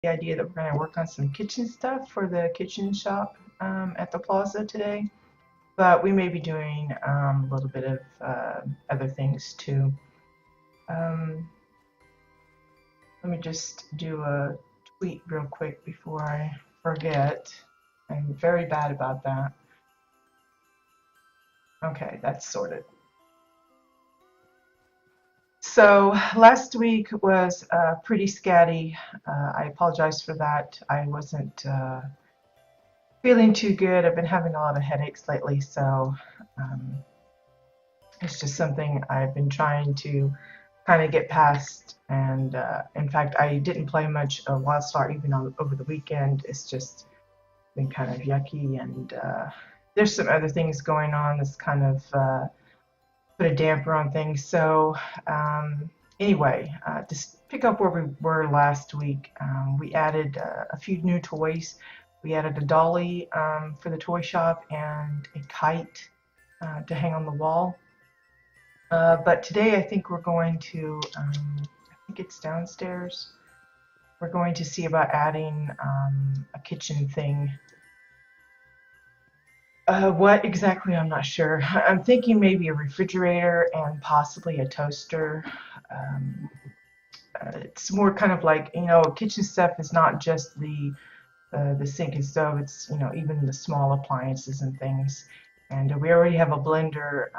the idea that we're going to work on some kitchen stuff for the kitchen shop at the Plaza today. But we may be doing a little bit of other things too. Um, Let me just do a tweet real quick before I forget. I'm very bad about that. Okay, that's sorted. So last week was pretty scatty. I apologize for that. I wasn't feeling too good. I've been having a lot of headaches lately, so um, it's just something I've been trying to kind of get past. And in fact, I didn't play much of WildStar even over the weekend. It's just been kind of yucky, and there's some other things going on that's kind of put a damper on things. So anyway, just pick up where we were last week. We added a few new toys. We added a dolly for the toy shop and a kite to hang on the wall. But today I think we're going to, I think it's downstairs. We're going to see about adding a kitchen thing. What exactly, I'm not sure. I'm thinking maybe a refrigerator and possibly a toaster. Um, it's more kind of like, kitchen stuff is not just the sink and stove. It's, even the small appliances and things. And we already have a blender.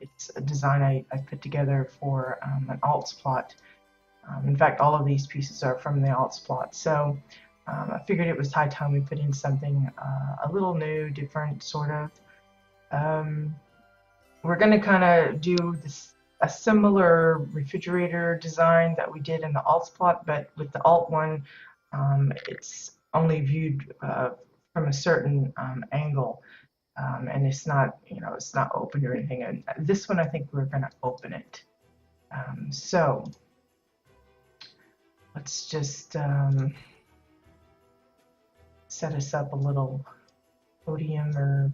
It's a design I put together for an alts plot. In fact, all of these pieces are from the alts plot. So I figured it was high time we put in something a little new, different, sort of. We're going to kind of do a similar refrigerator design that we did in the alts plot, but with the alt one, it's only viewed from a certain angle. And it's not, it's not open or anything. And this one, I think we're going to open it. So let's just set us up a little podium or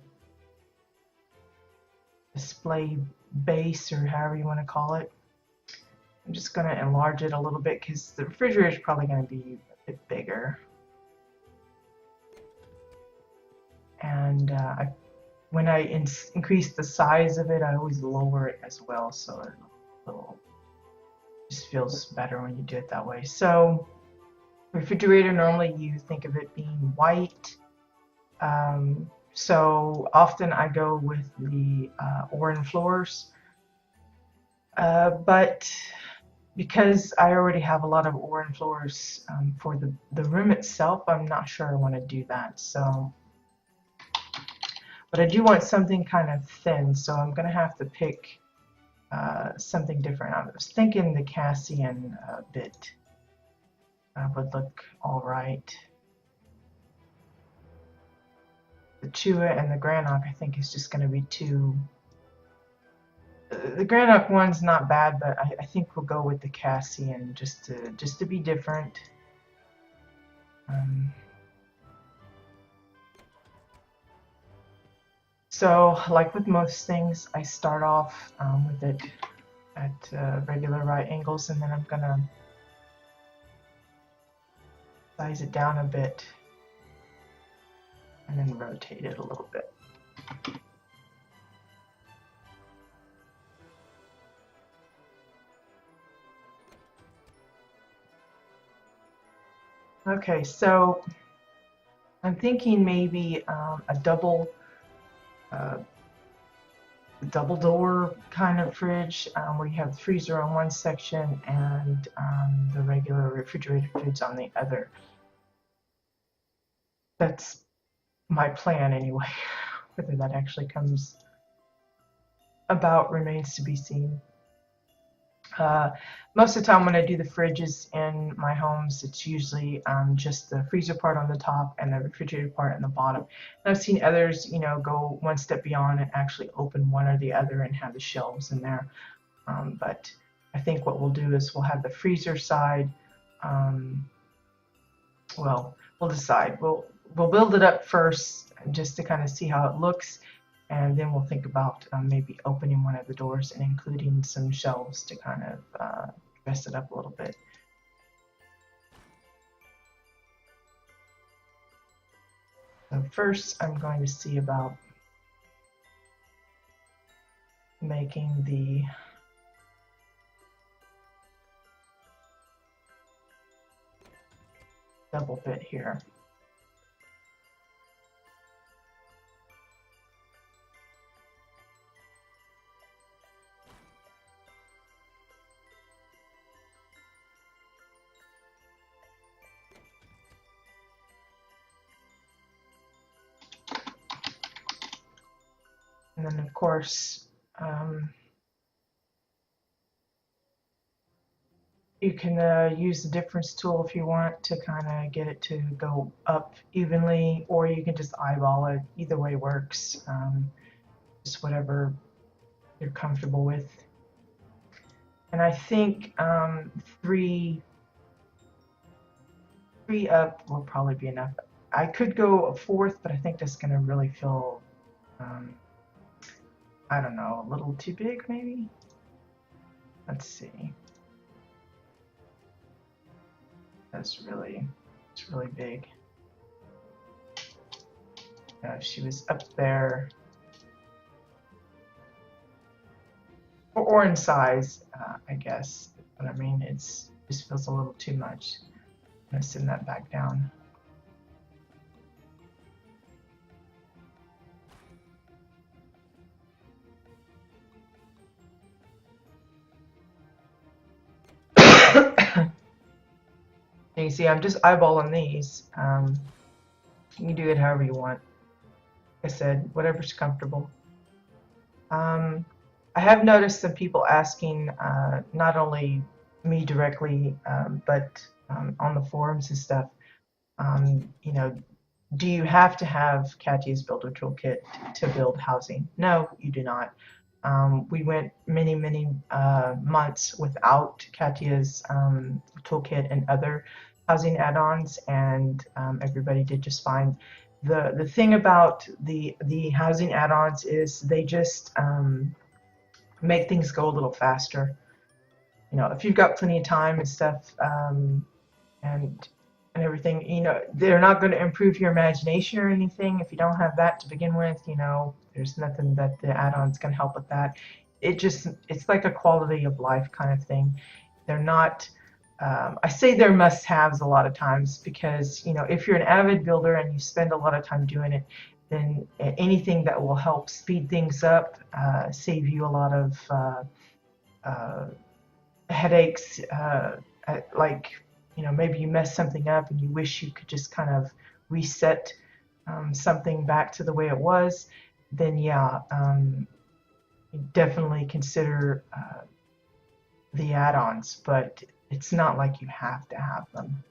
display base, or however you want to call it. I'm just going to enlarge it a little bit because the refrigerator is probably going to be a bit bigger. And when I increase the size of it, I always lower it as well, so it just feels better when you do it that way. So refrigerator, normally you think of it being white. So often I go with the Oran floors, but because I already have a lot of Oran floors for the room itself, I'm not sure I want to do that. So, but I do want something kind of thin, so I'm going to have to pick something different. I was thinking the Cassian bit would look all right. The Chua and the Granok, I think, is just going to be too. The Granok one's not bad, but I think we'll go with the Cassian just to be different. So, like with most things, I start off with it at regular right angles, and then I'm gonna size it down a bit and then rotate it a little bit. Okay, so I'm thinking maybe a double door kind of fridge where you have the freezer on one section and the regular refrigerated foods on the other. That's my plan anyway. Whether that actually comes about remains to be seen. Most of the time when I do the fridges in my homes, it's usually just the freezer part on the top and the refrigerator part on the bottom. And I've seen others, go one step beyond and actually open one or the other and have the shelves in there. But I think what we'll do is we'll have the freezer side. Well, we'll decide. We'll build it up first just to kind of see how it looks. And then we'll think about maybe opening one of the doors and including some shelves to kind of dress it up a little bit. So first I'm going to see about making the double bit here. And then of course, you can use the difference tool if you want to kind of get it to go up evenly, or you can just eyeball it. Either way works. Just whatever you're comfortable with. And I think three up will probably be enough. I could go a fourth, but I think that's going to really feel, I don't know, a little too big maybe. Let's see. It's really big. If she was up there, or in size, I guess. But I mean, it just feels a little too much. I'm gonna send that back down. You can see I'm just eyeballing these. You can do it however you want. Like I said, whatever's comfortable. I have noticed some people asking, not only me directly, but on the forums and stuff, you know, do you have to have Katya's Builder Toolkit to build housing? No, you do not. We went many months without Katya's toolkit and other housing add-ons, and everybody did just fine. The thing about the housing add-ons is they just make things go a little faster. You know, if you've got plenty of time and stuff, and everything, you know, they're not going to improve your imagination or anything. If you don't have that to begin with, you know, there's nothing that the add-ons can help with that. It's like a quality of life kind of thing. They're not, I say they're must-haves a lot of times because, you know, if you're an avid builder and you spend a lot of time doing it, then anything that will help speed things up, save you a lot of headaches, like, you know, maybe you mess something up and you wish you could just kind of reset something back to the way it was, then yeah, definitely consider the add-ons, but it's not like you have to have them.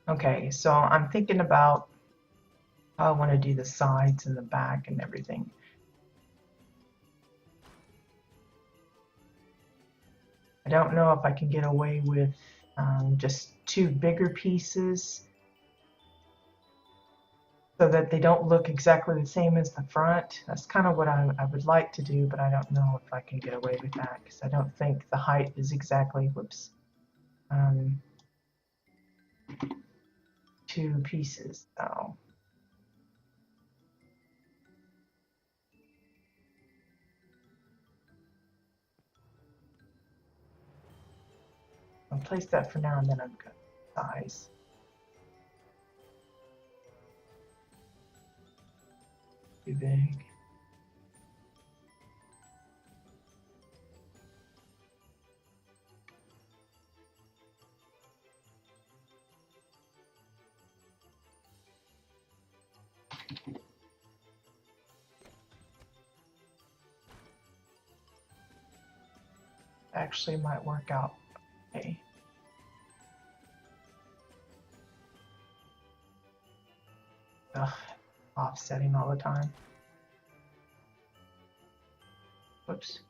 Okay, so I'm thinking about how I want to do the sides and the back and everything. I don't know if I can get away with just two bigger pieces so that they don't look exactly the same as the front. That's kind of what I would like to do, but I don't know if I can get away with that because I don't think the height is exactly, whoops, two pieces. So I'll place that for now and then I'm going to size. Too big. Actually might work out okay. Ugh, offsetting all the time. Whoops.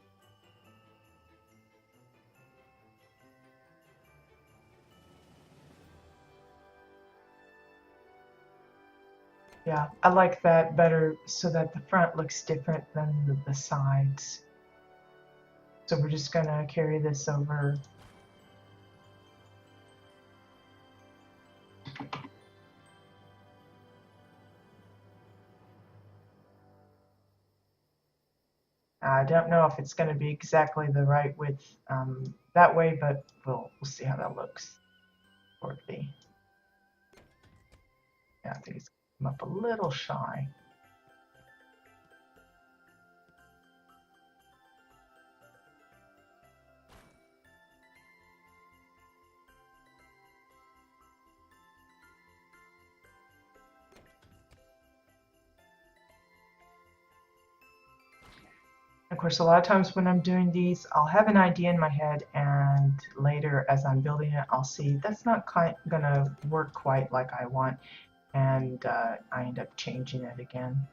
Yeah, I like that better so that the front looks different than the sides. So we're just gonna carry this over. I don't know if it's going to be exactly the right width that way, but we'll see how that looks shortly. Yeah, I think it's come up a little shy. Of course, a lot of times when I'm doing these, I'll have an idea in my head, and later as I'm building it, I'll see that's not gonna work quite like I want, and I end up changing it again.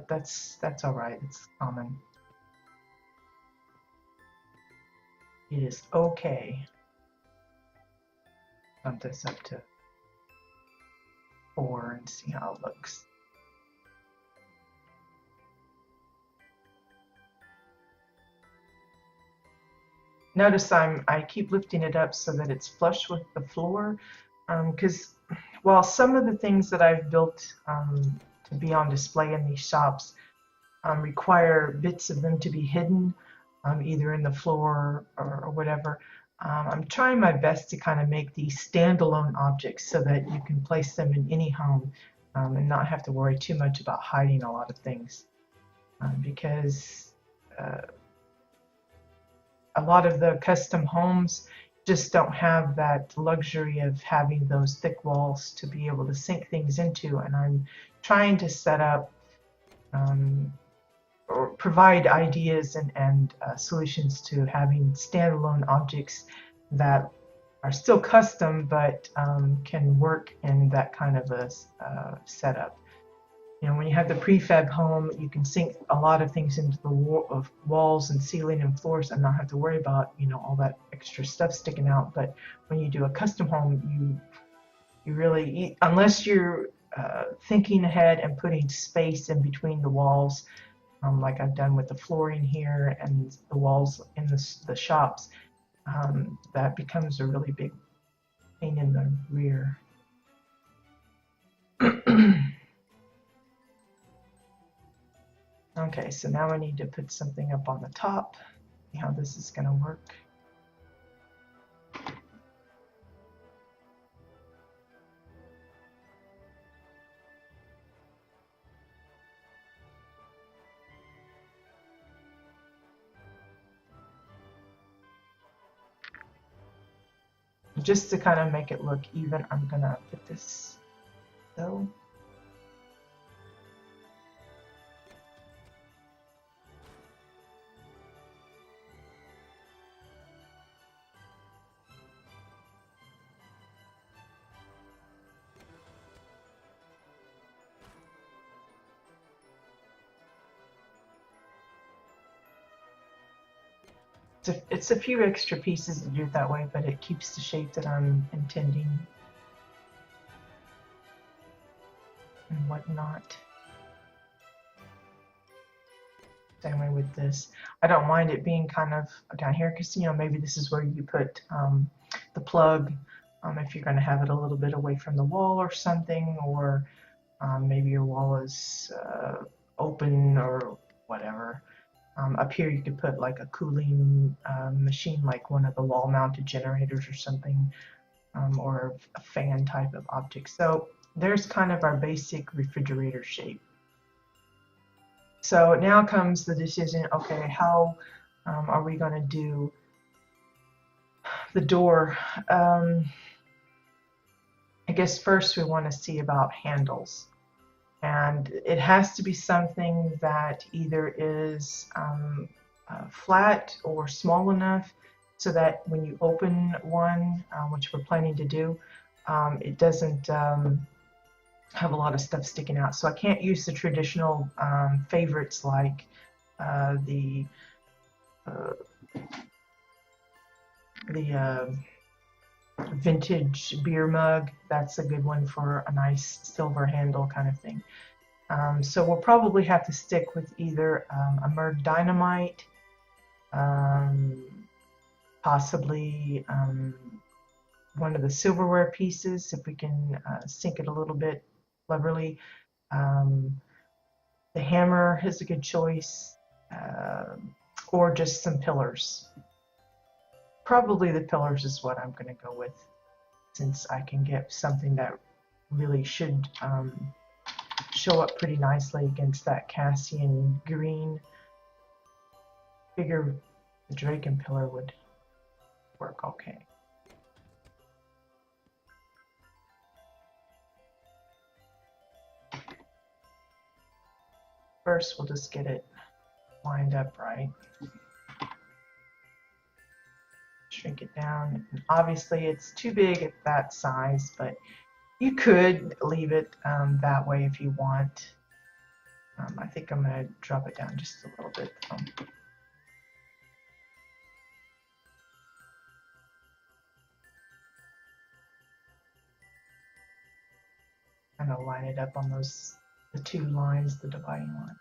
That's all right. It's common. It is okay. Bump this up to 4 and see how it looks. Notice I keep lifting it up so that it's flush with the floor, because while some of the things that I've built to be on display in these shops require bits of them to be hidden, either in the floor or whatever, I'm trying my best to kind of make these standalone objects so that you can place them in any home and not have to worry too much about hiding a lot of things, because a lot of the custom homes just don't have that luxury of having those thick walls to be able to sink things into, and I'm trying to set up or provide ideas and solutions to having standalone objects that are still custom but can work in that kind of a setup. You know, when you have the prefab home, you can sink a lot of things into the walls and ceiling and floors and not have to worry about, you know, all that extra stuff sticking out. But when you do a custom home, you really, unless you're thinking ahead and putting space in between the walls, like I've done with the flooring here and the walls in the shops, that becomes a really big pain in the rear. Okay, so now I need to put something up on the top, see how this is going to work. Just to kind of make it look even, I'm going to put this so. It's a few extra pieces to do it that way, but it keeps the shape that I'm intending and whatnot. Same way with this. I don't mind it being kind of down here because, you know, maybe this is where you put the plug if you're going to have it a little bit away from the wall or something, or maybe your wall is open or whatever. Up here you could put like a cooling machine, like one of the wall mounted generators or something, or a fan type of object. So there's kind of our basic refrigerator shape. So now comes the decision, okay, how are we going to do the door? I guess first we want to see about handles. And it has to be something that either is flat or small enough so that when you open one, which we're planning to do, it doesn't have a lot of stuff sticking out. So I can't use the traditional favorites like the vintage beer mug. That's a good one for a nice silver handle kind of thing. So we'll probably have to stick with either a Merg Dynamite, possibly one of the silverware pieces if we can sink it a little bit cleverly. The hammer is a good choice. or just some pillars. Probably the pillars is what I'm going to go with, since I can get something that really should show up pretty nicely against that Cassian green. Figure the Draken pillar would work okay. First, we'll just get it lined up right. Shrink it down. And obviously, it's too big at that size, but you could leave it that way if you want. I think I'm going to drop it down just a little bit. Kind of line it up on the two lines, the dividing line.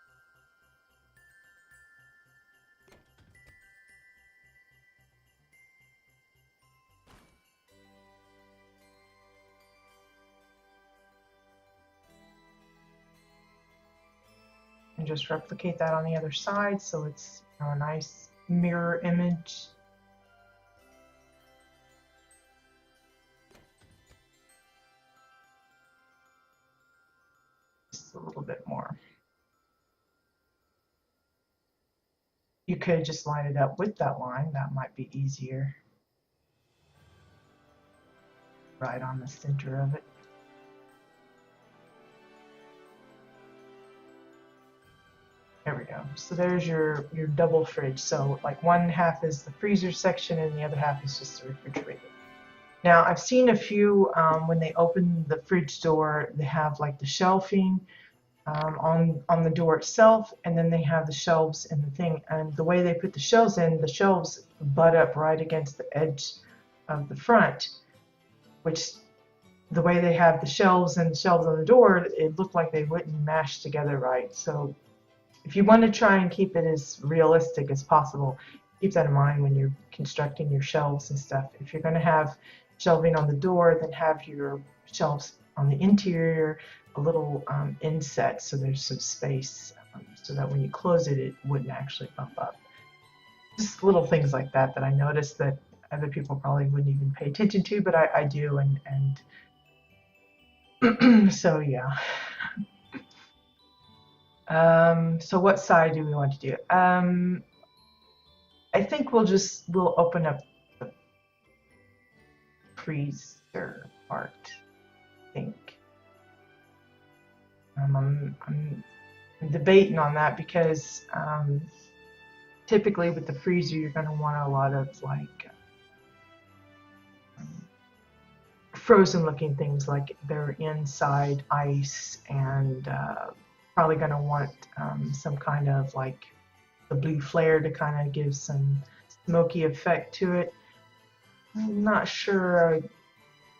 And just replicate that on the other side so it's a nice mirror image. Just a little bit more. You could just line it up with that line. That might be easier. Right on the center of it. There we go. So there's your double fridge. So like one half is the freezer section and the other half is just the refrigerator. Now I've seen a few when they open the fridge door, they have like the shelving on the door itself, and then they have the shelves in the thing. And the way they put the shelves in, the shelves butt up right against the edge of the front, which the way they have the shelves and the shelves on the door, it looked like they wouldn't mash together right. So if you want to try and keep it as realistic as possible, keep that in mind when you're constructing your shelves and stuff. If you're going to have shelving on the door, then have your shelves on the interior a little inset so there's some space so that when you close it, it wouldn't actually bump up. Just little things like that that I noticed that other people probably wouldn't even pay attention to, but I do, and so yeah. So what side do we want to do? I think we'll open up the freezer part, I think. I'm debating on that because typically with the freezer you're going to want a lot of like frozen looking things, like they're inside ice, and probably going to want some kind of like the blue flare to kind of give some smoky effect to it. I'm not sure I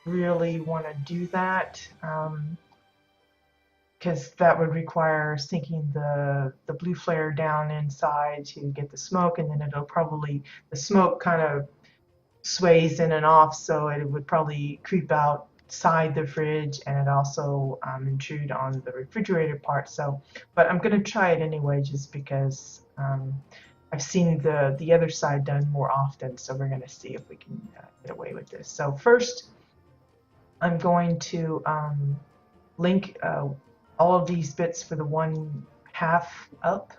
really want to do that because that would require sinking the blue flare down inside to get the smoke, and then it'll probably, the smoke kind of sways in and off, so it would probably creep outside the fridge, and it also intrude on the refrigerator part. So, but I'm going to try it anyway, just because I've seen the other side done more often, so we're going to see if we can get away with this. So first, I'm going to link all of these bits for the 1/2 up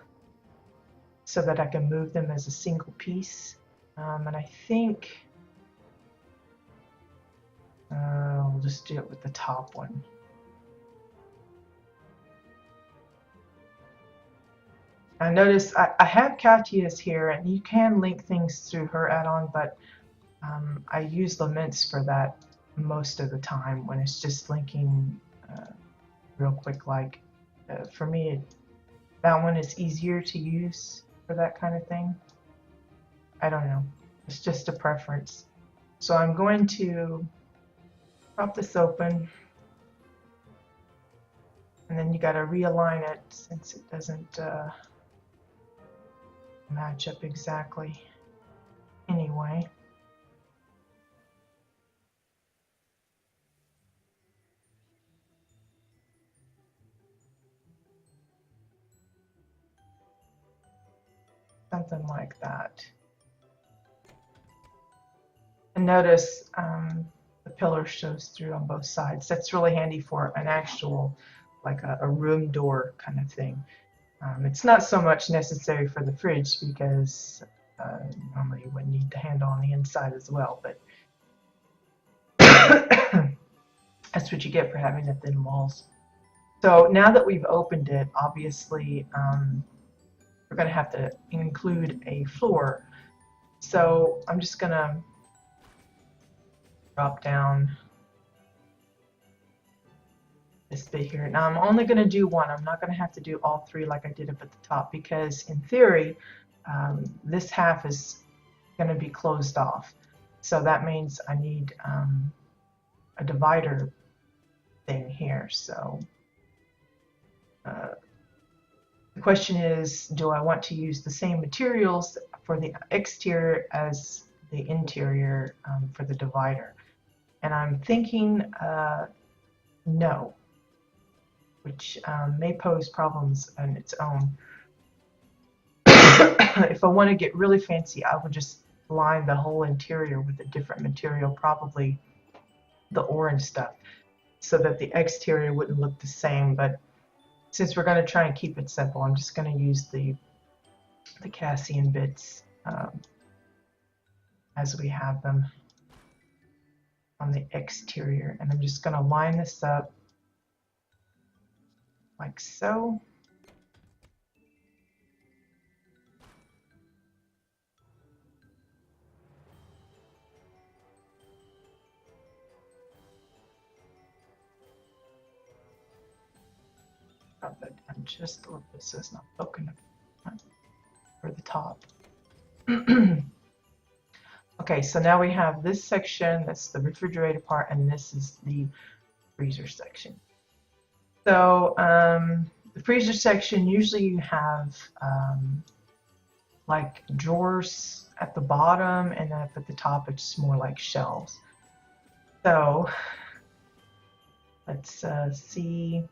so that I can move them as a single piece. And I think we'll just do it with the top one. I notice I have Katya's here, and you can link things through her add-on, but I use Laments for that most of the time when it's just linking real quick. Like for me, that one is easier to use for that kind of thing. I don't know. It's just a preference. So I'm going to pop this open, and then you got to realign it since it doesn't match up exactly anyway. something like that. And notice the pillar shows through on both sides. That's really handy for an actual, like a room door kind of thing. It's not so much necessary for the fridge because normally you would need the handle on the inside as well, but that's what you get for having the thin walls. So now that we've opened it, obviously we're going to have to include a floor. So I'm just going to drop down this bit here. Now I'm only going to do one. I'm not going to have to do all three like I did up at the top, because in theory this half is going to be closed off. So that means I need a divider thing here. So the question is, do I want to use the same materials for the exterior as the interior for the divider? And I'm thinking no, which may pose problems on its own. If I want to get really fancy, I would just line the whole interior with a different material, probably the orange stuff, so that the exterior wouldn't look the same. But since we're going to try and keep it simple, I'm just going to use the Cassian bits as we have them on the exterior. And I'm just going to line this up like so. Drop that down just a little bit so it's not poking up for the top. Okay, so now we have this section, that's the refrigerator part, and this is the freezer section. So the freezer section, usually you have like drawers at the bottom, and then up at the top it's more like shelves. So let's see.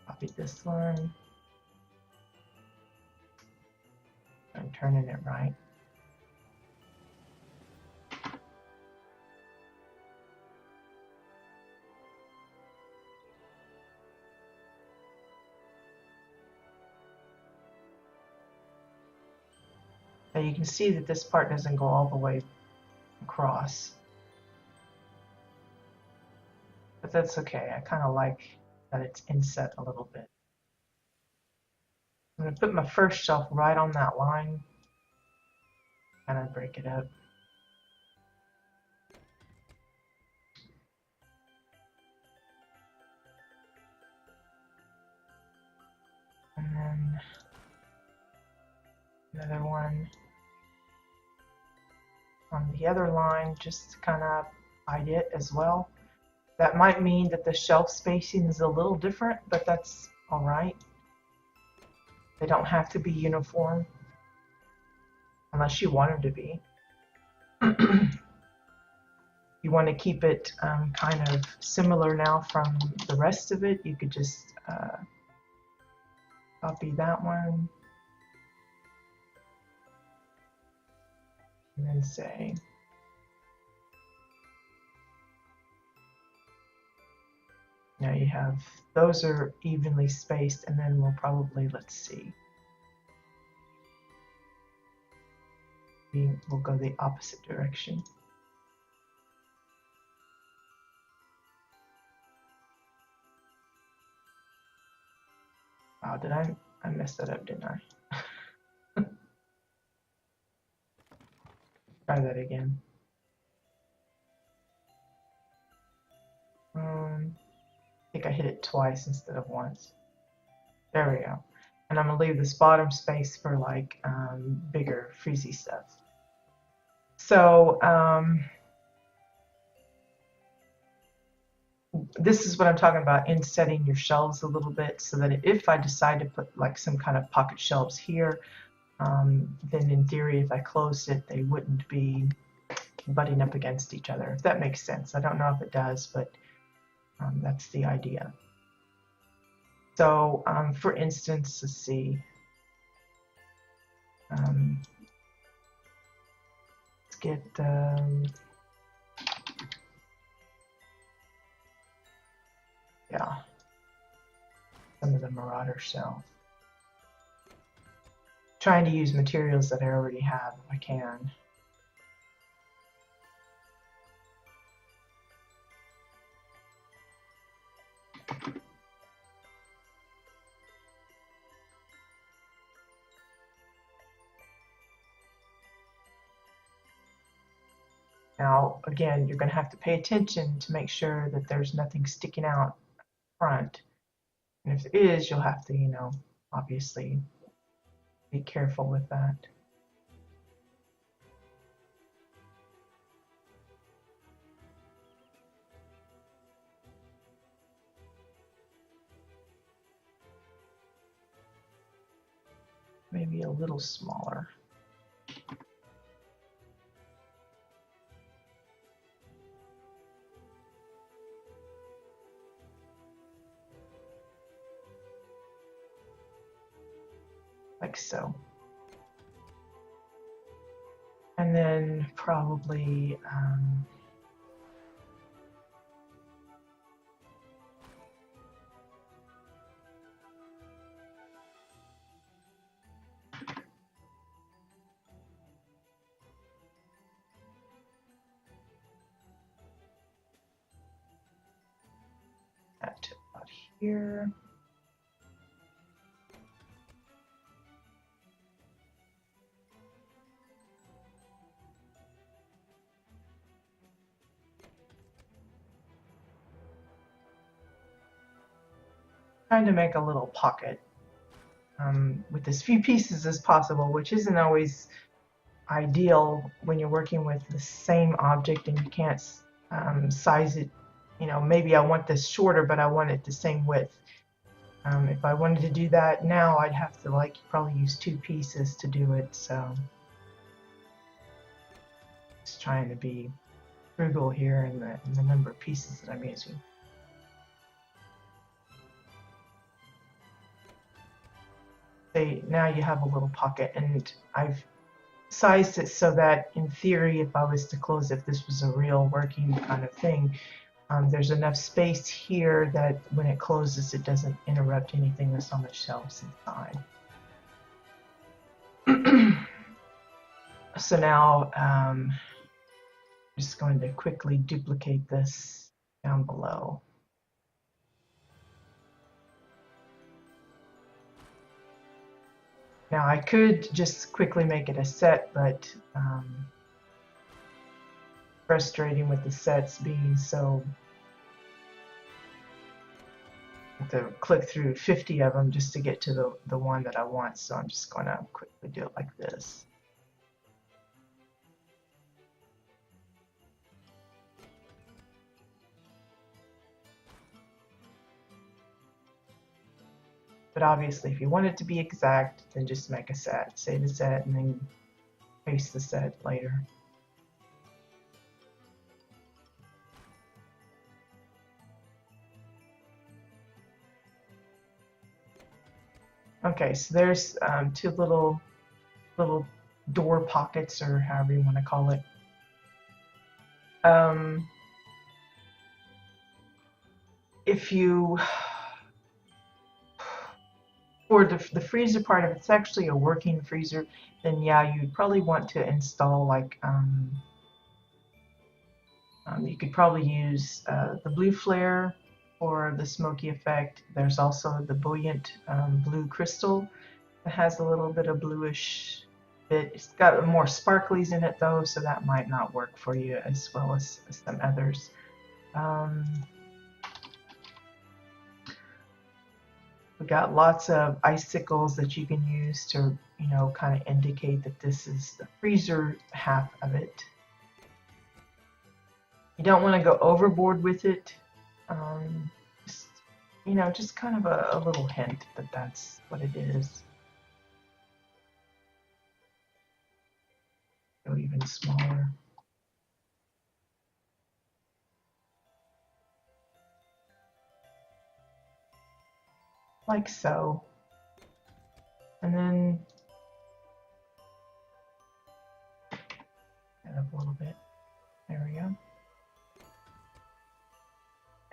Copy this one. I'm turning it right. Now you can see that this part doesn't go all the way across, but that's okay. I kind of like that it's inset a little bit. I'm going to put my first shelf right on that line, kind of break it up. And then another one on the other line, just to kind of hide it as well. That might mean that the shelf spacing is a little different, but that's all right. They don't have to be uniform unless you want them to be. You want to keep it kind of similar now from the rest of it, you could just copy that one and then say now you have, those are evenly spaced, and then we'll probably, let's see, we'll go the opposite direction. Wow, did I messed that up, didn't I? Try that again. I think I hit it twice instead of once. There we go. And I'm gonna leave this bottom space for like bigger freezy stuff. So this is what I'm talking about, insetting your shelves a little bit, so that if I decide to put like some kind of pocket shelves here, then in theory, if I closed it, they wouldn't be butting up against each other, if that makes sense. I don't know if it does, but that's the idea. So, for instance, let's see. Let's get yeah, some of the Marauder shells. Trying to use materials that I already have if I can. Now, again, you're going to have to pay attention to make sure that there's nothing sticking out front. And if there is, you'll have to, you know, obviously be careful with that. Maybe a little smaller. Like so. And then probably that about here. Trying to make a little pocket with as few pieces as possible, which isn't always ideal when you're working with the same object and you can't size it. You know, maybe I want this shorter, but I want it the same width. If I wanted to do that now, I'd have to like probably use 2 pieces to do it. So just trying to be frugal here in the number of pieces that I'm using. Now you have a little pocket, and I've sized it so that in theory, if I was to close, if this was a real working kind of thing, there's enough space here that when it closes, it doesn't interrupt anything that's on the shelves inside. So now I'm just going to quickly duplicate this down below. Now I could just quickly make it a set, but frustrating with the sets being so, I have to click through 50 of them just to get to the one that I want. So I'm just going to quickly do it like this. But obviously, if you want it to be exact, then just make a set. Save the set and then paste the set later. Okay, so there's 2 little door pockets, or however you want to call it. If you, for the freezer part, if it's actually a working freezer, then yeah, you'd probably want to install like, you could probably use the blue flare for the smoky effect. There's also the buoyant blue crystal that has a little bit of bluish bit. It's got more sparklies in it though, so that might not work for you as well as some others. We've got lots of icicles that you can use to, you know, kind of indicate that this is the freezer half of it. You don't want to go overboard with it. Just, you know, just kind of a little hint that that's what it is. Go even smaller. like so. And then that up a little bit. There we go.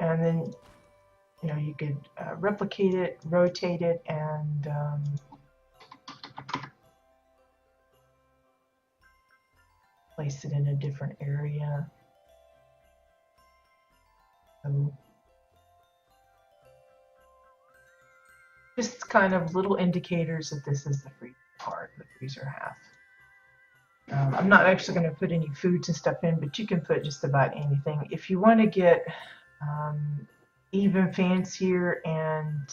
And then, you know, you could replicate it, rotate it, and place it in a different area. So just kind of little indicators that this is the freezer part, the freezer half. I'm not actually going to put any foods and stuff in, but you can put just about anything. If you want to get even fancier and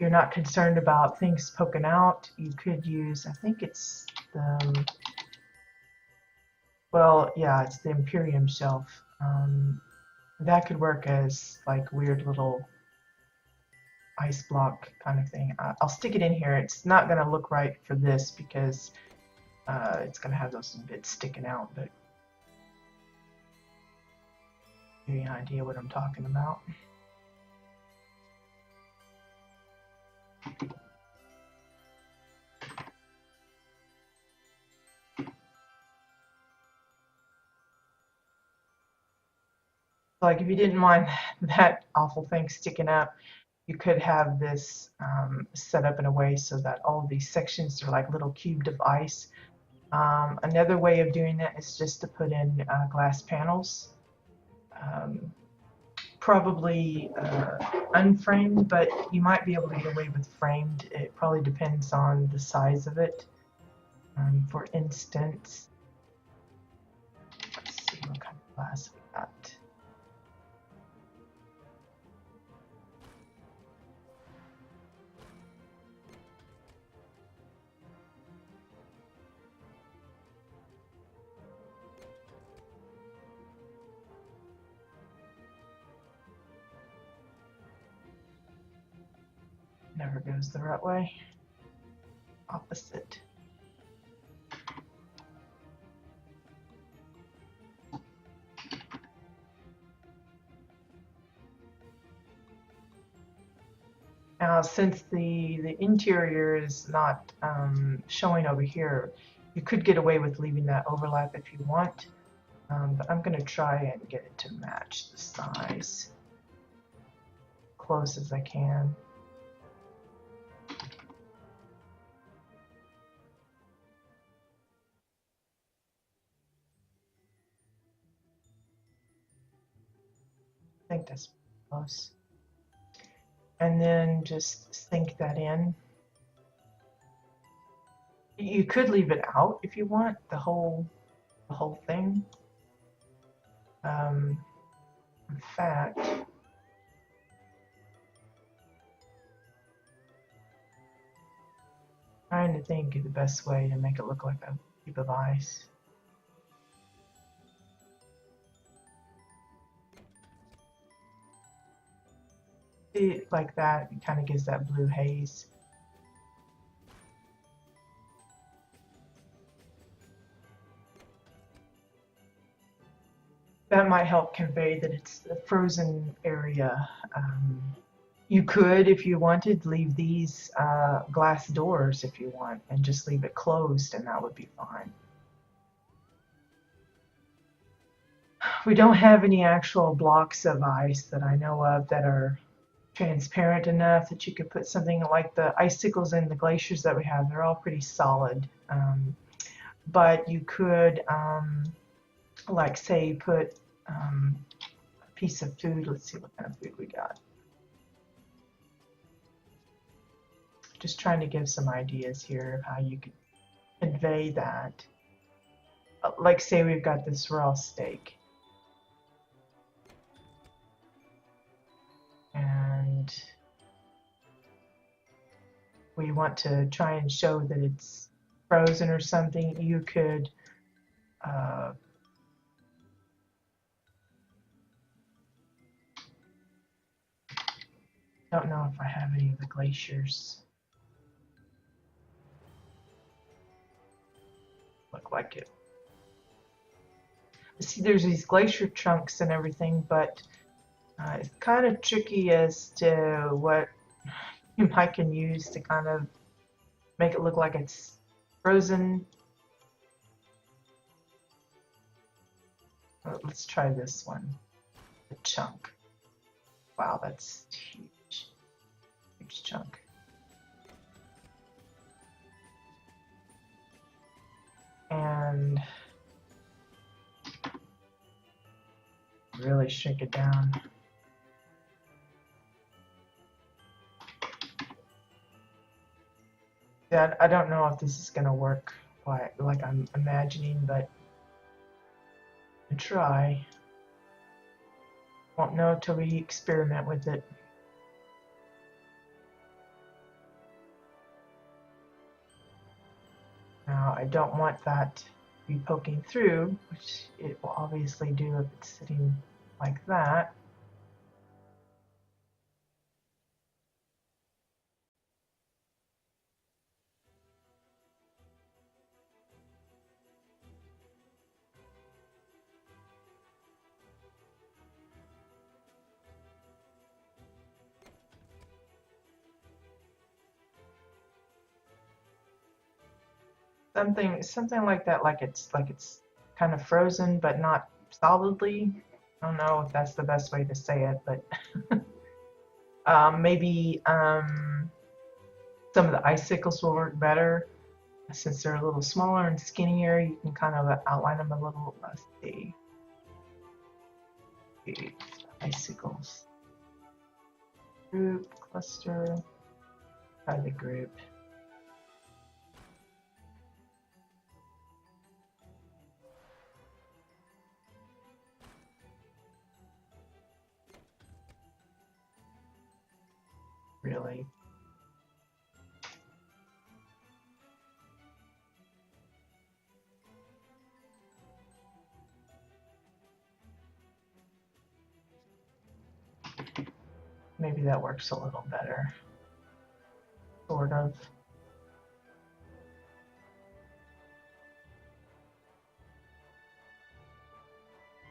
you're not concerned about things poking out, you could use, I think it's the, well, yeah, it's the Imperium shelf. That could work as like weird little ice block kind of thing. I'll stick it in here. It's not going to look right for this because it's going to have those bits sticking out, but give you an idea what I'm talking about. Like if you didn't mind that awful thing sticking up, you could have this set up in a way so that all of these sections are like little cubed of ice. Another way of doing that is just to put in glass panels, probably unframed, but you might be able to get away with framed. It probably depends on the size of it. For instance, let's see what kind of glass we got. Never goes the right way. Opposite. Now, since the interior is not showing over here, you could get away with leaving that overlap if you want, but I'm going to try and get it to match the size close as I can. I think that's close. And then just sink that in. You could leave it out if you want, the whole thing. In fact, trying to think of the best way to make it look like a cube of ice. See, like that, it kind of gives that blue haze. That might help convey that it's the frozen area. You could, if you wanted, leave these glass doors if you want, and just leave it closed, and that would be fine. We don't have any actual blocks of ice that I know of that are transparent enough that you could put something like the icicles in the glaciers that we have. They're all pretty solid. But you could, like say, put a piece of food. Let's see what kind of food we got. Just trying to give some ideas here of how you could convey that. Like say we've got this raw steak. And we want to try and show that it's frozen or something. You could don't know if I have any of the glaciers. Look like it. See, there's these glacier chunks and everything, but It's kind of tricky as to what I can use to kind of make it look like it's frozen. Let's try this one, the chunk. Wow, that's huge, huge chunk. And really shrink it down. Yeah, I don't know if this is gonna work like I'm imagining, but I try. Won't know till we experiment with it. Now I don't want that to be poking through, which it will obviously do if it's sitting like that. Something like that, like it's kind of frozen but not solidly. I don't know if that's the best way to say it, but maybe some of the icicles will work better since they're a little smaller and skinnier. You can kind of outline them a little. Let's see, icicles, group, cluster, try the group. Really. Maybe that works a little better. Sort of.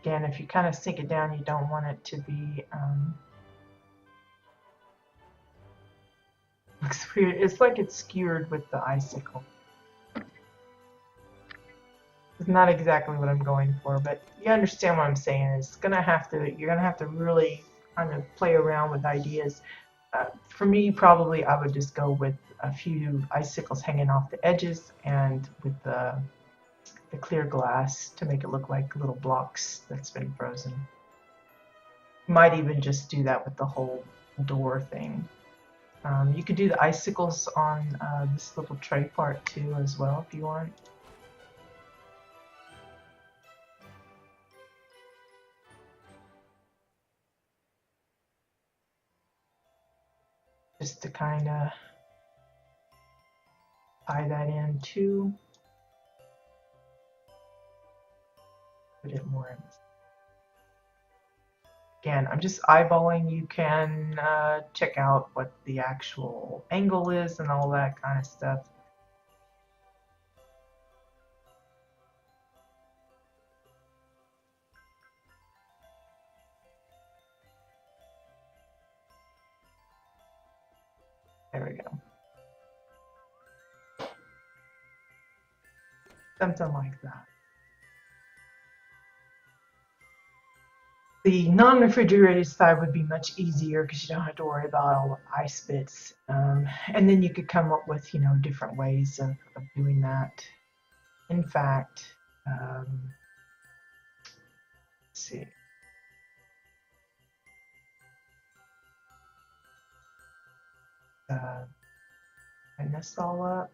Again, if you kind of sink it down, you don't want it to be, looks weird. It's like it's skewered with the icicle. It's not exactly what I'm going for, but you understand what I'm saying. You're gonna have to really kind of play around with ideas. For me, probably I would just go with a few icicles hanging off the edges and with the clear glass to make it look like little blocks that's been frozen. Might even just do that with the whole door thing. You could do the icicles on this little tray part too as well if you want. Just to kind of tie that in too. Put it more in. Again, I'm just eyeballing. You can check out what the actual angle is and all that kind of stuff. There we go. Something like that. The non-refrigerated side would be much easier because you don't have to worry about all the ice bits. And then you could come up with, different ways of doing that. In fact, let's see. Line this all up.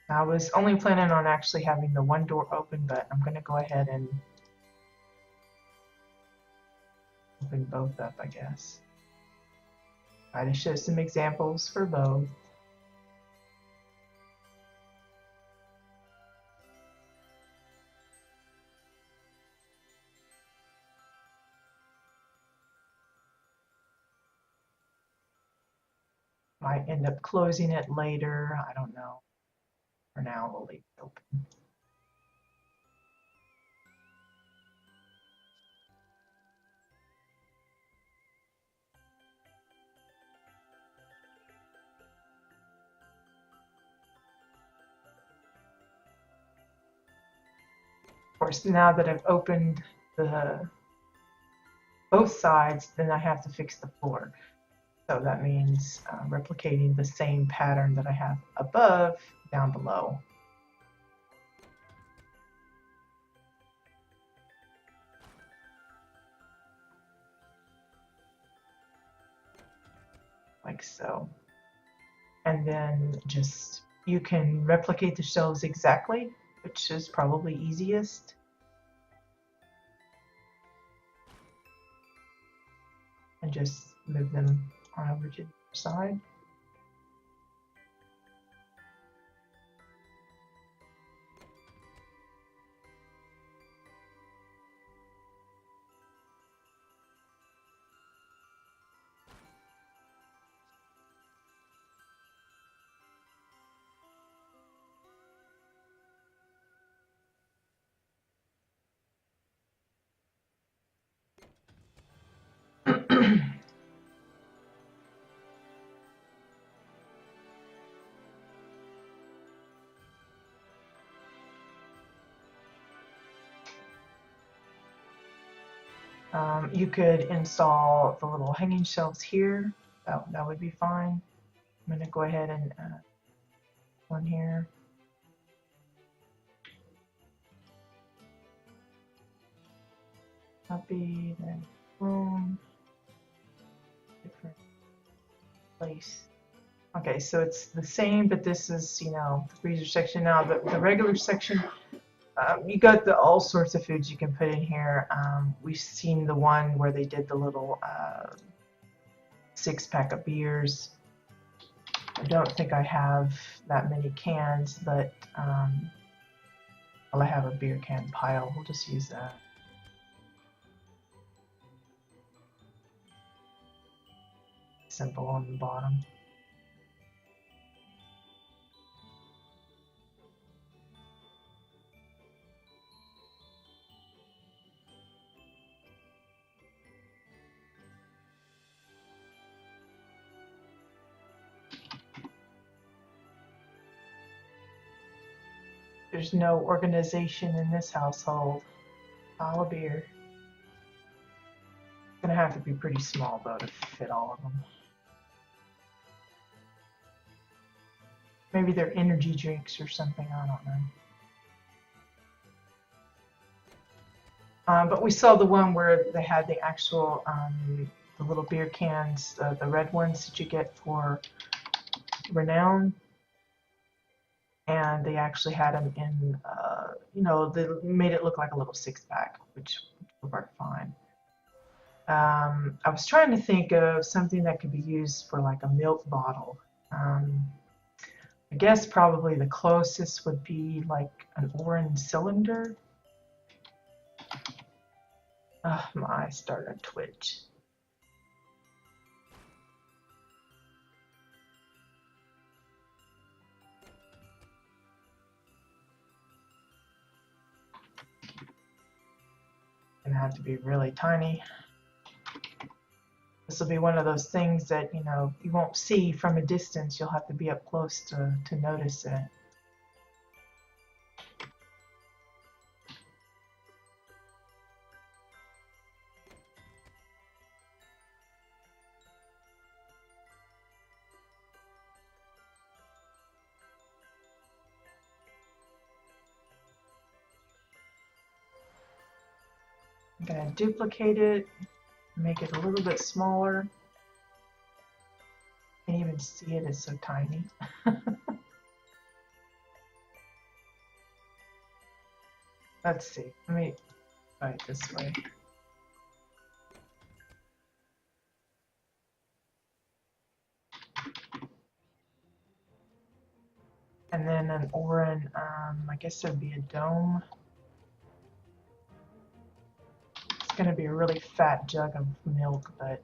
I was only planning on actually having the one door open, but I'm going to go ahead and open both up, I guess. Try to show some examples for both. Might end up closing it later. I don't know. For now, we'll leave it open. course, now that I've opened the both sides, then I have to fix the floor. So that means replicating the same pattern that I have above down below. Like so. And then just, you can replicate the shelves exactly, which is probably easiest. And just move them on over to the other side. You could install the little hanging shelves here. That would be fine. I'm going to go ahead and one here. Copy, then room, different place. Okay, so it's the same, but this is, you know, the freezer section now. The regular section, you got all sorts of foods you can put in here. We've seen the one where they did the little 6-pack of beers. I don't think I have that many cans, but well, I have a beer can pile. We'll just use that. Simple on the bottom. There's no organization in this household. Pile of beer. It's gonna have to be pretty small though to fit all of them. Maybe they're energy drinks or something, I don't know. But we saw the one where they had the actual, the little beer cans, the red ones that you get for Renown. And they actually had them in, you know, they made it look like a little 6-pack, which would work fine. I was trying to think of something that could be used for like a milk bottle. I guess probably the closest would be like an orange cylinder. Oh, my eyes started to twitch. Gonna have to be really tiny. This will be one of those things that, you know, you won't see from a distance. You'll have to be up close to notice it. I'm going to duplicate it, make it a little bit smaller. Can't even see it, it's so tiny. Let's see, let me try it this way. And then an orange, I guess there'd be a dome. It's going to be a really fat jug of milk, but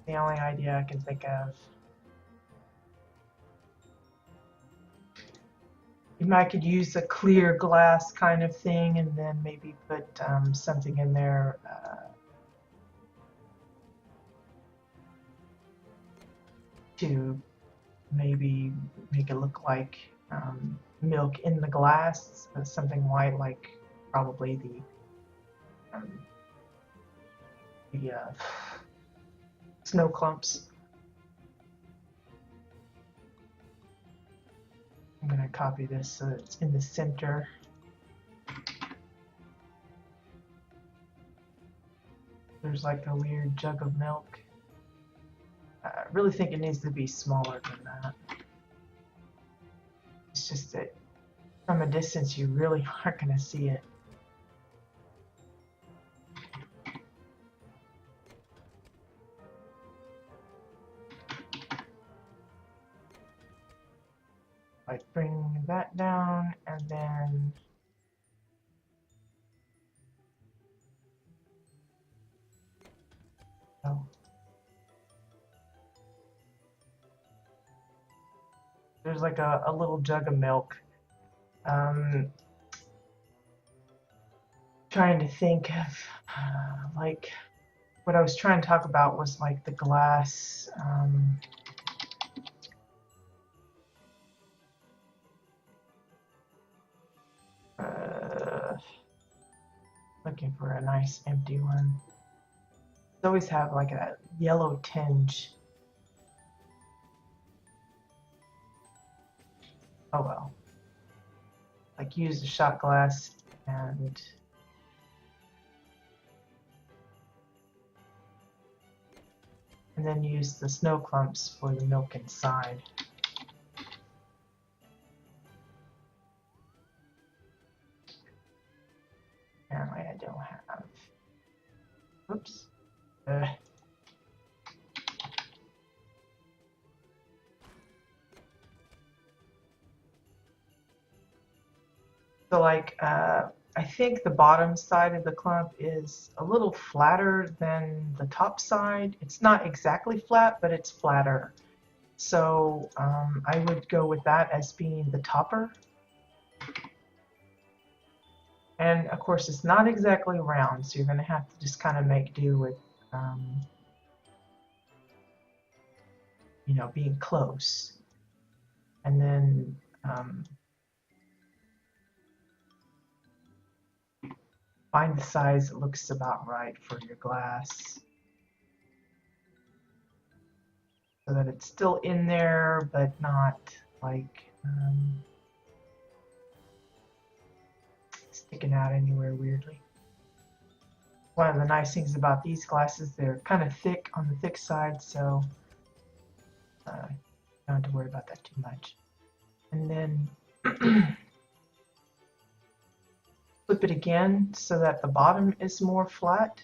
the only idea I can think of. I could use a clear glass kind of thing and then maybe put something in there. To maybe make it look like milk in the glass, something white like probably um, the snow clumps. I'm going to copy this so it's in the center. There's like a weird jug of milk. I really think it needs to be smaller than that. It's just that from a distance you really aren't going to see it. Like bring that down and then oh. There's like a little jug of milk. Trying to think of like what I was trying to talk about was like the glass. Looking for a nice empty one. They always have like a yellow tinge. Oh well. Like use the shot glass and then use the snow clumps for the milk inside. Apparently I don't have. Oops. So like I think the bottom side of the clump is a little flatter than the top side. It's not exactly flat, but it's flatter. So I would go with that as being the topper. And of course it's not exactly round, so you're going to have to just kind of make do with, you know, being close. And then find the size that looks about right for your glass. So that it's still in there, but not like sticking out anywhere weirdly. One of the nice things about these glasses, they're kind of thick on the thick side, so you don't have to worry about that too much. And then flip it again so that the bottom is more flat.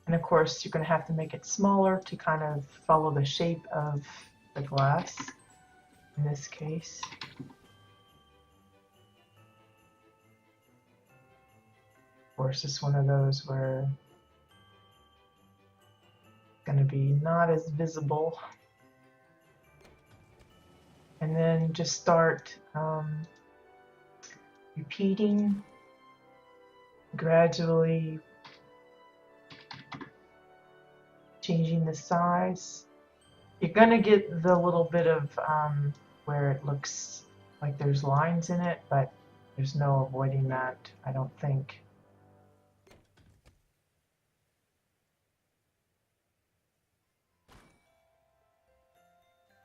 And of course, you're going to have to make it smaller to kind of follow the shape of the glass in this case. Of course, it's one of those where it's going to be not as visible. And then just start repeating gradually, changing the size. You're going to get the little bit of where it looks like there's lines in it, but there's no avoiding that, I don't think.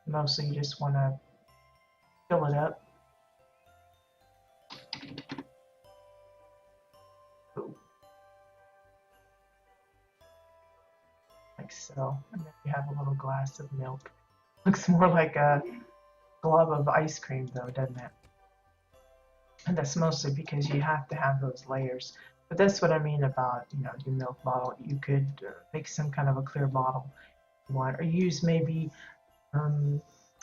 Mostly you just want to fill it up. Ooh. Like so. And then you have a little glass of milk. Looks more like a glob of ice cream though, doesn't it? And that's mostly because you have to have those layers. But that's what I mean about, you know, your milk bottle. You could make some kind of a clear bottle if you want, or use maybe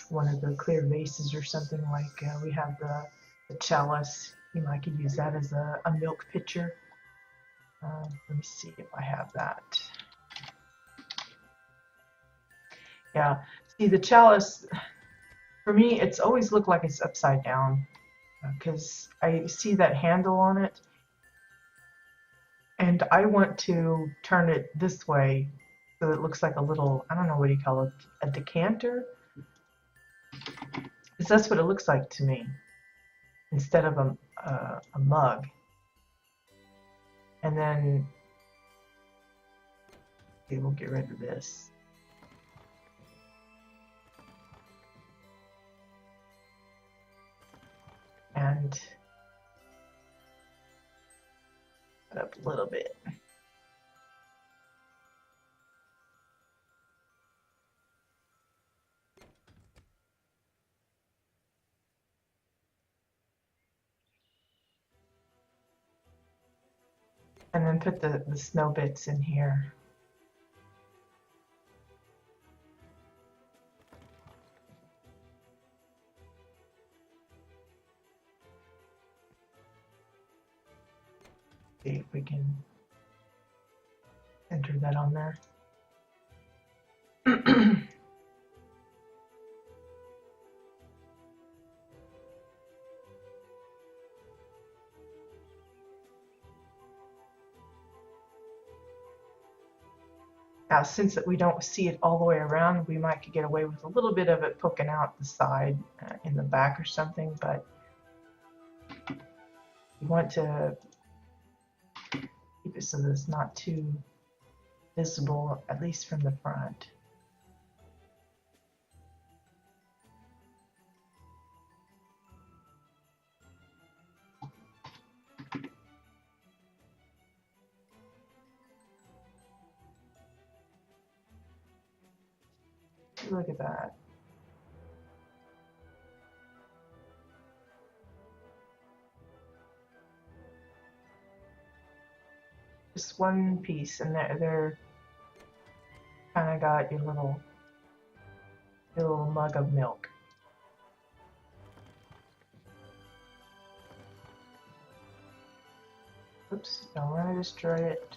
one of the clear vases or something like we have the chalice. You know, I could use that as a milk pitcher. Let me see if I have that. Yeah, see the chalice, for me, it's always looked like it's upside down because I see that handle on it. And I want to turn it this way so it looks like a little, I don't know what you call it, a decanter. Because that's what it looks like to me, instead of a mug. And then okay, we'll get rid of this. And put up a little bit. And then put the snow bits in here. See if we can enter that on there. Now, since that we don't see it all the way around, we might get away with a little bit of it poking out the side in the back or something, but you want to keep it so that it's not too visible, at least from the front. Look at that. Just one piece, and they're kind of got your little mug of milk. Oops, don't want to destroy it.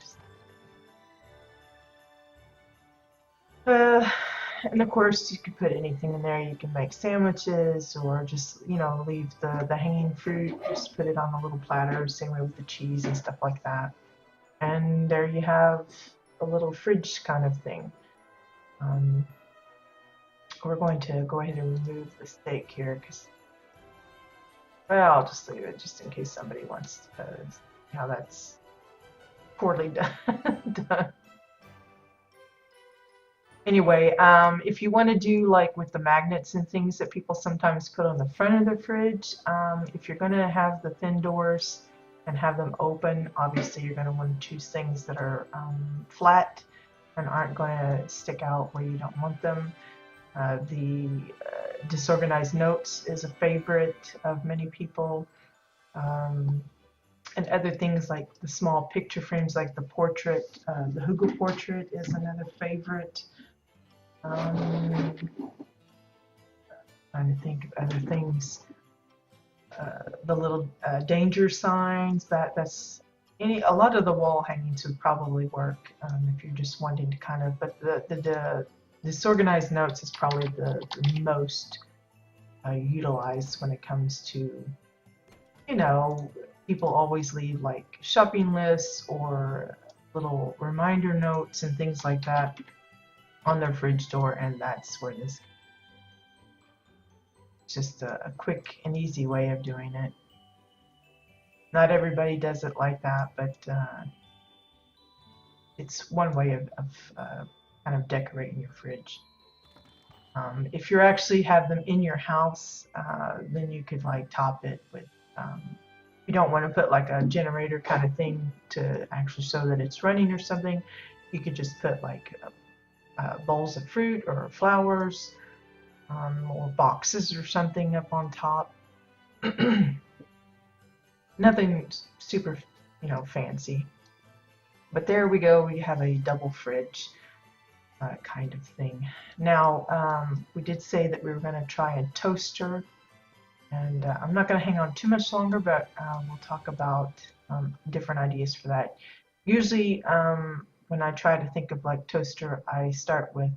And of course, you could put anything in there. You can make sandwiches, or just, you know, leave the hanging fruit. Just put it on a little platter. Same way with the cheese and stuff like that. And there you have a little fridge kind of thing. We're going to go ahead and remove the steak here, because, well, I'll just leave it just in case somebody wants to see how that's poorly done. Anyway, if you want to do like with the magnets and things that people sometimes put on the front of the fridge, if you're going to have the thin doors and have them open, obviously you're going to want to choose things that are flat and aren't going to stick out where you don't want them. The disorganized notes is a favorite of many people. And other things like the small picture frames, like the portrait, the Hugo portrait is another favorite. Trying to think of other things. The little danger signs. That's a lot of the wall hangings would probably work if you're just wanting to kind of. But the disorganized notes is probably the most utilized when it comes to, you know, people always leave like shopping lists or little reminder notes and things like that on their fridge door, and that's where this. It's just a quick and easy way of doing it. Not everybody does it like that, but it's one way of kind of decorating your fridge. If you actually have them in your house, then you could like top it with. You don't want to put like a generator kind of thing to actually show that it's running or something. You could just put like bowls of fruit or flowers or boxes or something up on top. Nothing super, you know, fancy. But there we go. We have a double fridge kind of thing. Now, we did say that we were going to try a toaster. And I'm not going to hang on too much longer, but we'll talk about different ideas for that. Usually, when I try to think of like toaster, I start with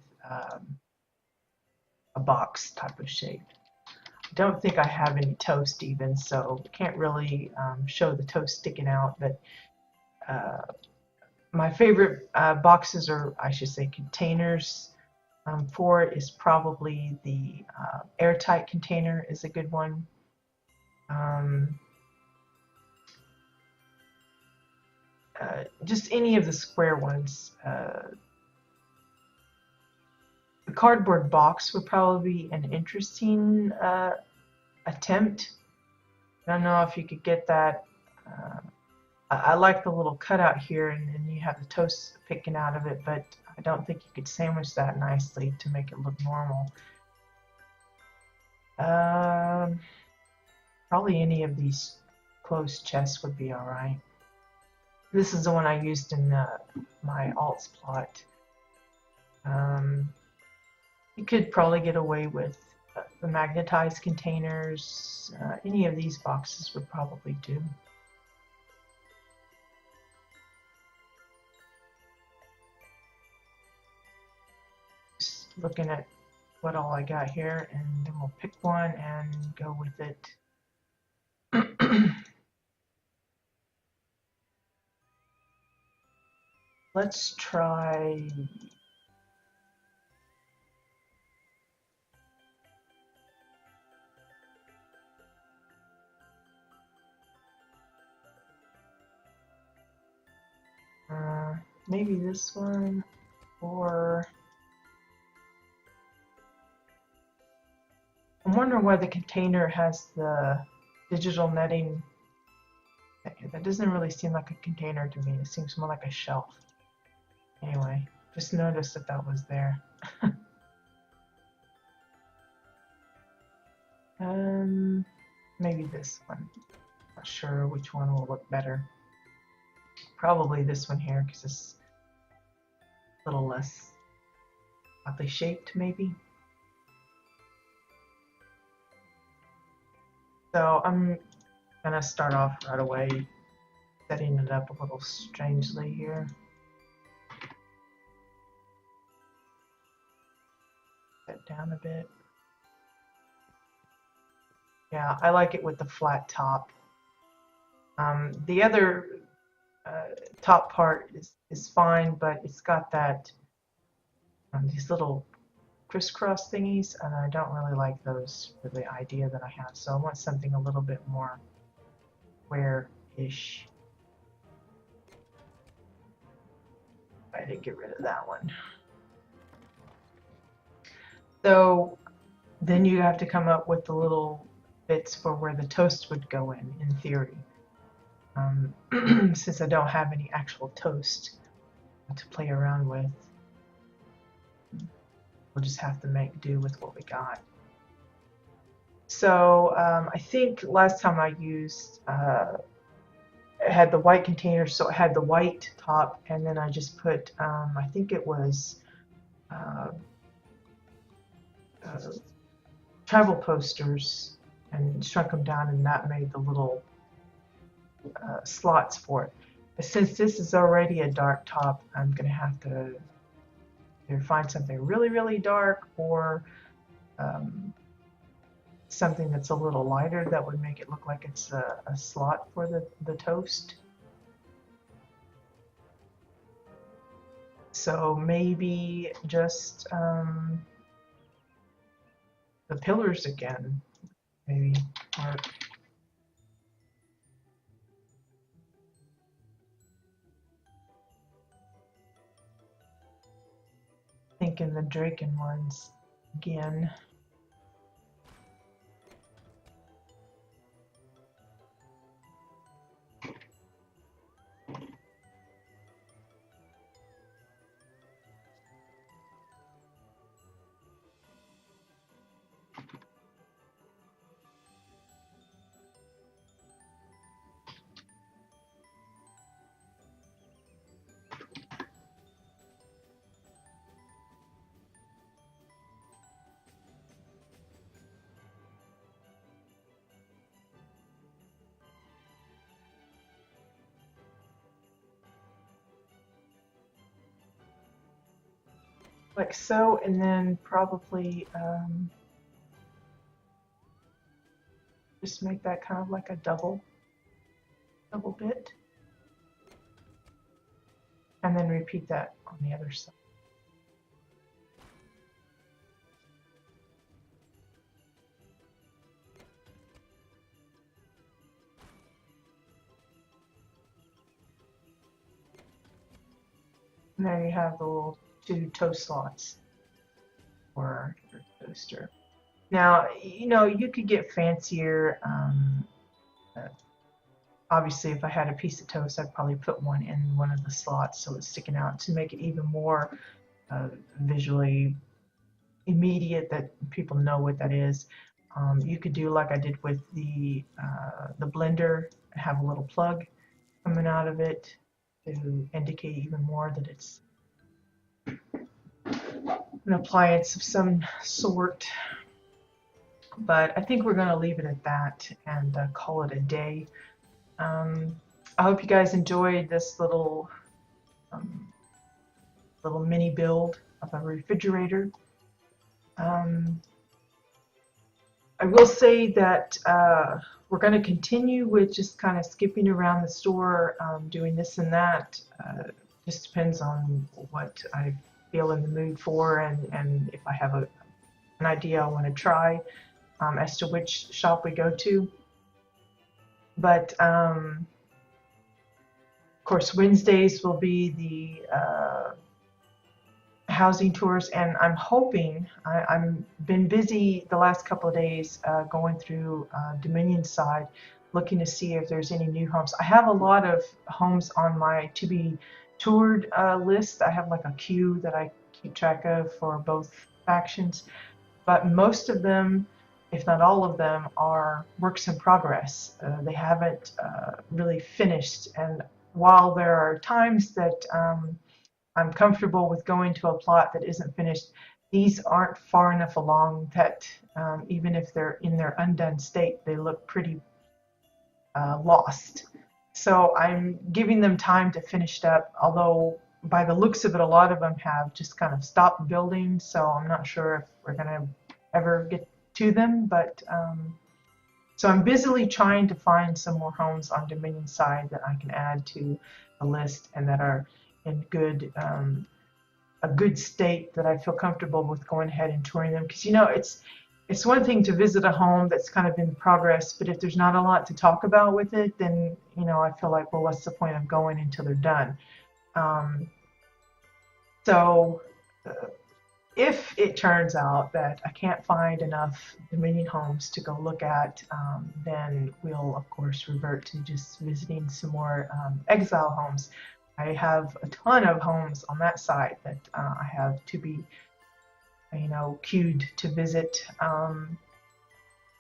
a box type of shape. I don't think I have any toast even, so can't really show the toast sticking out. But my favorite boxes, or I should say containers, For it is probably the airtight container is a good one. Just any of the square ones. The cardboard box would probably be an interesting attempt. I don't know if you could get that. I like the little cutout here, and you have the toast picking out of it, but I don't think you could sandwich that nicely to make it look normal. Probably any of these closed chests would be alright. This is the one I used in my alts plot. You could probably get away with the magnetized containers. Any of these boxes would probably do. Just looking at what all I got here, and then we'll pick one and go with it. Let's try maybe this one, or I'm wondering why the container has the digital netting. That doesn't really seem like a container to me. It seems more like a shelf. Anyway, just noticed that that was there. Maybe this one. Not sure which one will look better. Probably this one here because it's a little less oddly shaped, maybe. So I'm gonna start off right away, setting it up a little strangely here. Set down a bit. Yeah, I like it with the flat top. The other top part is fine, but it's got that these little crisscross thingies, and I don't really like those for the idea that I have. So I want something a little bit more square-ish. I did get rid of that one. So then you have to come up with the little bits for where the toast would go in theory. Since I don't have any actual toast to play around with, we'll just have to make do with what we got. So I think last time I used, it had the white container, so it had the white top, and then I just put, I think it was travel posters, and shrunk them down, and that made the little slots for it. But since this is already a dark top, I'm going to have to either find something really, really dark, or something that's a little lighter that would make it look like it's a slot for the toast. So maybe just the pillars again, maybe. Or thinking the Draken ones again. Like so, and then probably just make that kind of like a double bit, and then repeat that on the other side. And there you have the little 2 toast slots for your toaster. Now, you could get fancier. Uh, Obviously, if I had a piece of toast, I'd probably put one in one of the slots so it's sticking out to make it even more visually immediate, that people know what that is. You could do like I did with the blender, have a little plug coming out of it to indicate even more that it's an appliance of some sort. But I think we're going to leave it at that and call it a day. I hope you guys enjoyed this little mini build of a refrigerator. I will say that we're going to continue with just kind of skipping around the store, doing this and that. Just depends on what I feel in the mood for, and if I have an idea I want to try as to which shop we go to. But of course, Wednesdays will be the housing tours, and I'm hoping, I've been busy the last couple of days going through Dominion side, looking to see if there's any new homes. I have a lot of homes on my to be toured list. I have like a queue that I keep track of for both factions, but most of them, if not all of them, are works in progress. They haven't really finished, and while there are times that I'm comfortable with going to a plot that isn't finished, these aren't far enough along that even if they're in their undone state, they look pretty lost. So I'm giving them time to finish up, although by the looks of it, a lot of them have just kind of stopped building, so I'm not sure if we're going to ever get to them. But so I'm busily trying to find some more homes on Dominion side that I can add to the list and that are in a good state, that I feel comfortable with going ahead and touring them. Because it's one thing to visit a home that's kind of in progress, but if there's not a lot to talk about with it, then I feel like, well, what's the point of going until they're done? So if it turns out that I can't find enough Dominion homes to go look at, then we'll of course revert to just visiting some more exile homes. I have a ton of homes on that side that I have to be, queued to visit.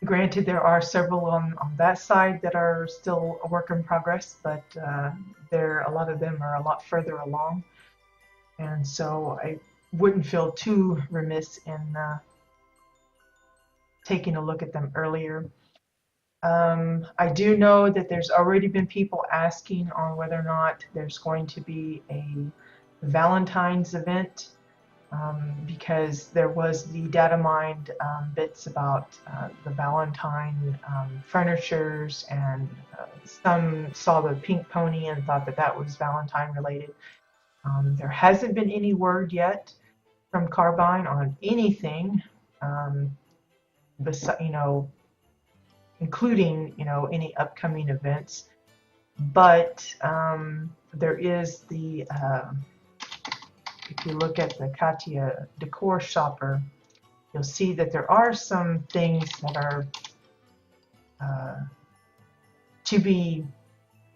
Granted, there are several on that side that are still a work in progress, but a lot of them are a lot further along, and so I wouldn't feel too remiss in taking a look at them earlier. I do know that there's already been people asking on whether or not there's going to be a Valentine's event, because there was the data mined bits about the Valentine furnitures, and some saw the pink pony and thought that that was Valentine related. There hasn't been any word yet from Carbine on anything, including any upcoming events. But there is the if you look at the Katia Decor Shopper, you'll see that there are some things that are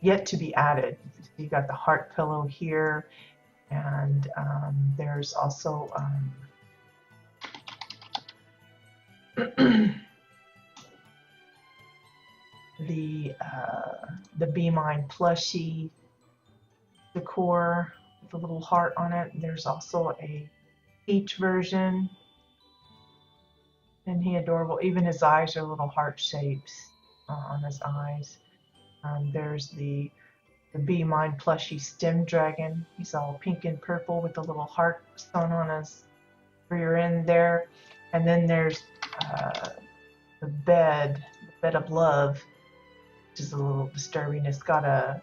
yet to be added. So you got the heart pillow here, and there's also the Be Mine plushie decor with a little heart on it. There's also a peach version. Isn't he adorable? Even his eyes are little heart shapes on his eyes. There's the Be Mine plushie stem dragon. He's all pink and purple with a little heart sewn on his rear end there. And then there's the bed of love, which is a little disturbing. It's got a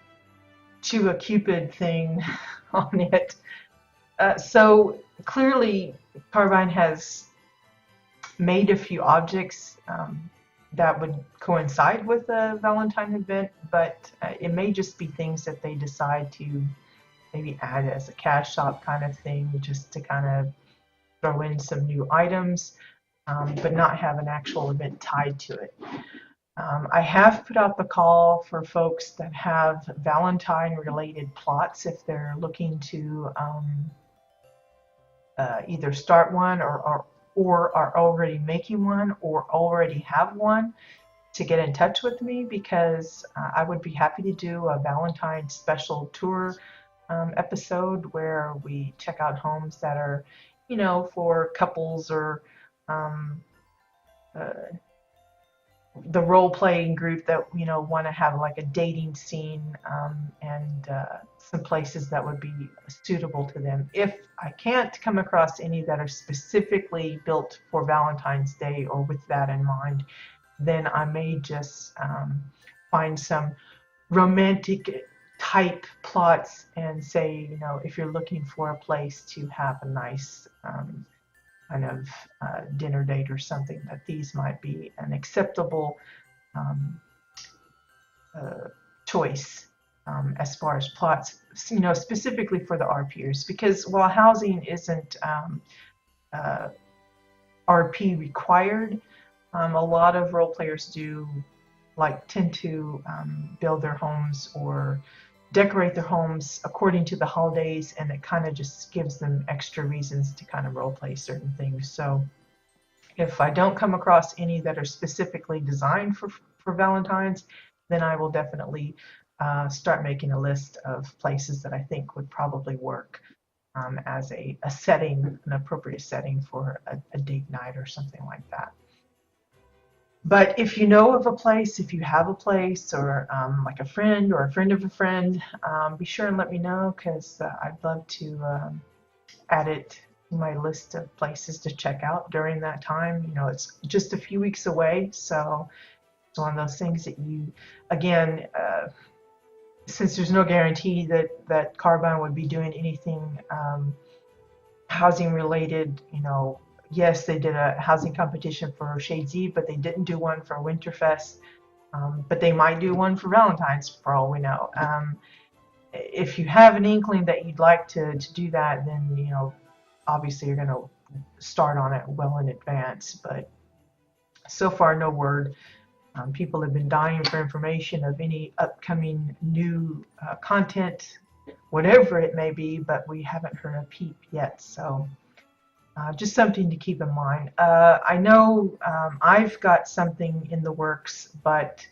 Chew a Cupid thing on it. So clearly Carbine has made a few objects that would coincide with the Valentine event, but it may just be things that they decide to maybe add it as a cash shop kind of thing, just to kind of throw in some new items, but not have an actual event tied to it. I have put out the call for folks that have Valentine-related plots if they're looking to either start one or are already making one or already have one, to get in touch with me, because I would be happy to do a Valentine special tour episode where we check out homes that are, for couples or uh, the role-playing group that want to have like a dating scene, and some places that would be suitable to them. If I can't come across any that are specifically built for Valentine's Day or with that in mind, then I may just find some romantic type plots and say, if you're looking for a place to have a nice kind of dinner date or something, that these might be an acceptable um, choice as far as plots, specifically for the RPers. Because while housing isn't RP required, a lot of role players tend to build their homes or decorate their homes according to the holidays, and it kind of just gives them extra reasons to kind of role play certain things. So if I don't come across any that are specifically designed for Valentine's, then I will definitely start making a list of places that I think would probably work as a setting, an appropriate setting for a date night or something like that. But if you know of a place, if you have a place, or like a friend or a friend of a friend, be sure and let me know, because I'd love to add it to my list of places to check out during that time. It's just a few weeks away, so it's one of those things that again, since there's no guarantee that Carbine would be doing anything housing related, yes, they did a housing competition for Shades Eve, but they didn't do one for Winterfest. But they might do one for Valentine's, for all we know. If you have an inkling that you'd like to do that, then obviously you're going to start on it well in advance. But so far, no word. People have been dying for information of any upcoming new content, whatever it may be, but we haven't heard a peep yet. So just something to keep in mind. I know I've got something in the works, but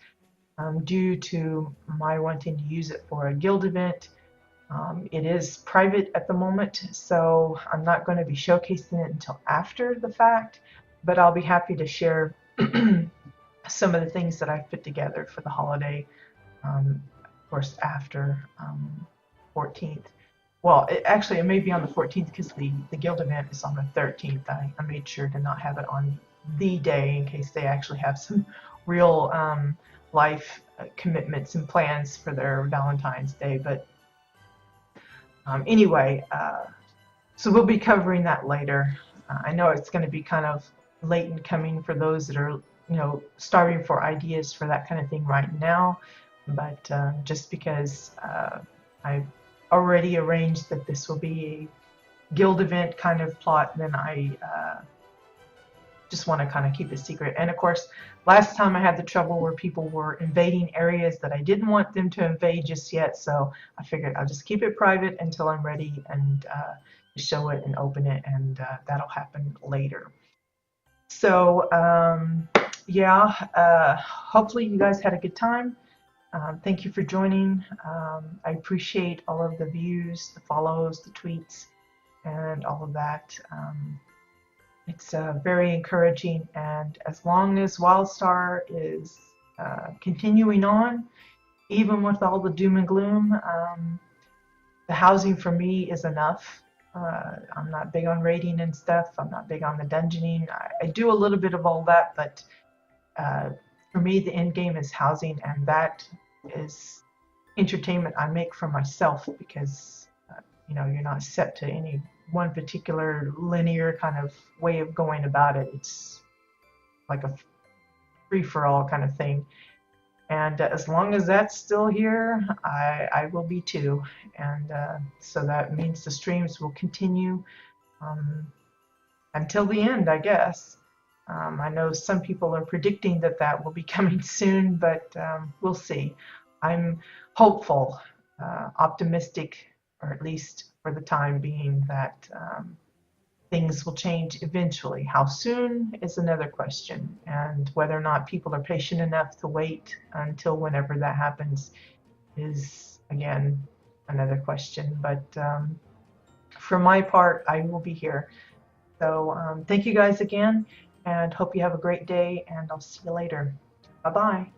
due to my wanting to use it for a guild event, it is private at the moment, so I'm not going to be showcasing it until after the fact, but I'll be happy to share some of the things that I've put together for the holiday, of course, after 14th. Well, it may be on the 14th, because the guild event is on the 13th. I made sure to not have it on the day in case they actually have some real life commitments and plans for their Valentine's Day. But anyway, so we'll be covering that later. I know it's going to be kind of late in coming for those that are starving for ideas for that kind of thing right now, but just because I've already arranged that this will be a guild event kind of plot, then I just want to kind of keep it secret. And of course, last time I had the trouble where people were invading areas that I didn't want them to invade just yet, so I figured I'll just keep it private until I'm ready and show it and open it, and that'll happen later. So yeah, hopefully you guys had a good time. Thank you for joining. I appreciate all of the views, the follows, the tweets, and all of that. It's very encouraging, and as long as WildStar is continuing on, even with all the doom and gloom, the housing for me is enough. I'm not big on raiding and stuff. I'm not big on the dungeoning. I do a little bit of all that, but for me, the end game is housing, and that is entertainment I make for myself, because you're not set to any one particular linear kind of way of going about it. It's like a free-for-all kind of thing. And as long as that's still here, I will be too. And so that means the streams will continue um, until the end, I guess. I know some people are predicting that that will be coming soon, but we'll see. I'm hopeful, optimistic, or at least for the time being, that things will change eventually. How soon is another question, and whether or not people are patient enough to wait until whenever that happens is, again, another question. But for my part, I will be here. So thank you guys again, and hope you have a great day, and I'll see you later. Bye-bye.